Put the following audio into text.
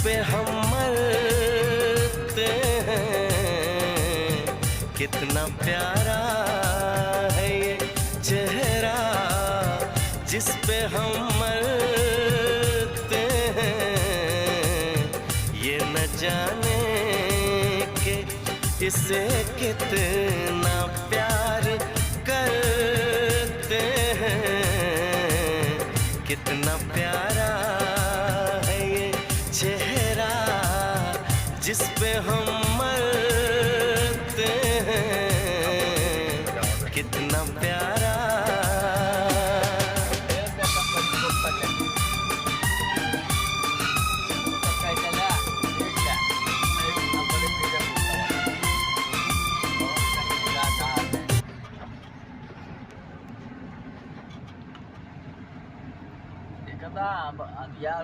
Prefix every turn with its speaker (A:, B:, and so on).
A: पे हम मरते हैं। कितना प्यारा है ये चेहरा जिस पे हम मरते हैं। ये न जाने कि इसे कितना प्यार करते हैं। कितना प्यारा है ये चेहरा जिस पे हम मरते हैं। कितना प्यारा।
B: Kata dia